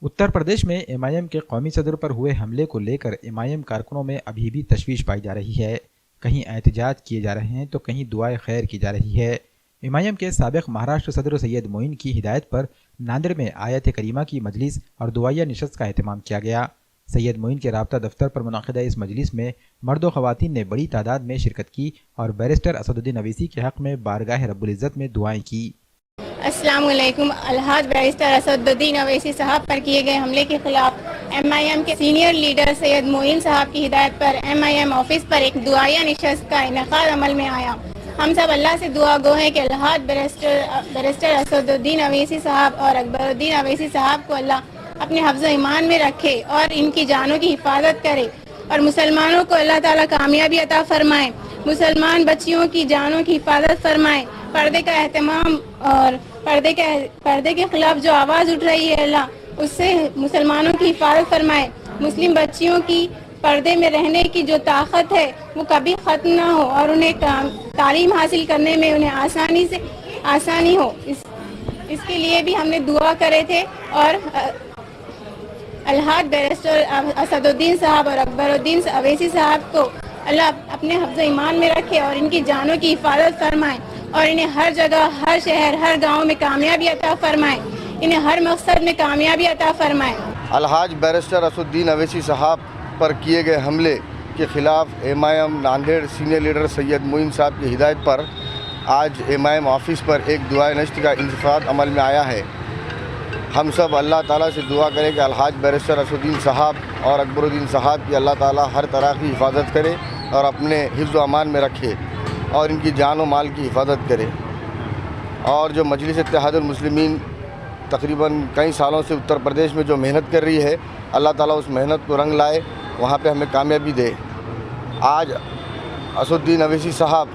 उत्तर प्रदेश में एमआईएम के कौमी सदर पर हुए हमले को लेकर एमआईएम कारकुनों में अभी भी तशवीश पाई जा रही है। कहीं एहतजाज किए जा रहे हैं तो कहीं दुआए खैर की जा रही है। एमआईएम के साबिक महाराष्ट्र सदर सैयद मोइन की हिदायत पर नांदेड़ में आयत करीमा की मजलिस और दुआया नशस्त का एहतमाम किया गया। सैयद मोइन के राब्ता दफ्तर पर मुनक़िदा इस मजलिस में मर्द व ख़वातीन ने बड़ी तादाद में शिरकत की और बैरिस्टर असदुद्दीन अवैसी के हक़ में बारगाह रब्बुल इज़्ज़त में दुआएं की। अस्सलाम वालेकुम। अलहाज बैरिस्टर असदुद्दीन अवैसी साहब पर किए गए हमले के खिलाफ एमआईएम के सीनियर लीडर सैयद मोइन साहब की हिदायत पर एमआईएम ऑफिस पर एक दुआया नशस्त का इनेकाद अमल में आया। हम सब अल्लाह से दुआ गो हैं कि अलहाज बैरिस्टर असदुद्दीन अवैसी साहब और अकबरुद्दीन अवैसी साहब को अल्लाह अपने हफ्ज़ ईमान में रखे और इनकी जानों की हिफाजत करे और मुसलमानों को अल्लाह ताला कामयाबी अता फरमाए। मुसलमान बच्चियों की जानों की हिफाजत फरमाए। पर्दे का एहतमाम और पर्दे के खिलाफ जो आवाज़ उठ रही है अल्लाह उससे मुसलमानों की हिफाजत फरमाए। मुस्लिम बच्चियों की पर्दे में रहने की जो ताकत है वो कभी ख़त्म ना हो और उन्हें तालीम हासिल करने में उन्हें आसानी हो। इसके लिए भी हमने दुआ करे थे और अलहाज बैरिस्टर असदुद्दीन साहब और अकबरुद्दीन अवैसी साहब को अल्लाह अपने हफ्ज़ ईमान में रखे और इनकी जानों की हिफाजत फरमाए और इन्हें हर जगह, हर शहर, हर गांव में कामयाबी अता फरमाए। इन्हें हर मकसद में कामयाबी अता फरमाए। अलहाज बैरिस्टर असदुद्दीन अवैसी साहब पर किए गए हमले के ख़िलाफ़ एमआईएम नांदेड़ सीनियर लीडर सैयद मोइन साहब की हिदायत पर आज एमआईएम ऑफिस पर एक दुआए नश्त का इंतफ़ाद अमल में आया है। हम सब अल्लाह ताला से दुआ करें कि अलहाज बैरिस्टर असदुद्दीन साहब और अकबरुद्दीन साहब की अल्लाह ताला हर तरह की हिफाजत करे और अपने हिफ्ज़ व अमान में रखे और इनकी जान व माल की हिफाजत करे। और जो मजलिस इत्तेहादुल मुस्लिमीन तकरीबन कई सालों से उत्तर प्रदेश में जो मेहनत कर रही है, अल्लाह ताला उस मेहनत को रंग लाए, वहाँ पे हमें कामयाबी दे। आज असदुद्दीन अवैसी साहब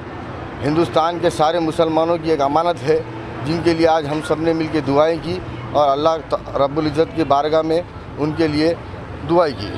हिंदुस्तान के सारे मुसलमानों की एक अमानत है, जिनके लिए आज हम सब ने मिल के दुआएँ की और अल्लाह रब्बुल इज़्ज़त की बारगाह में उनके लिए दुआएँ की।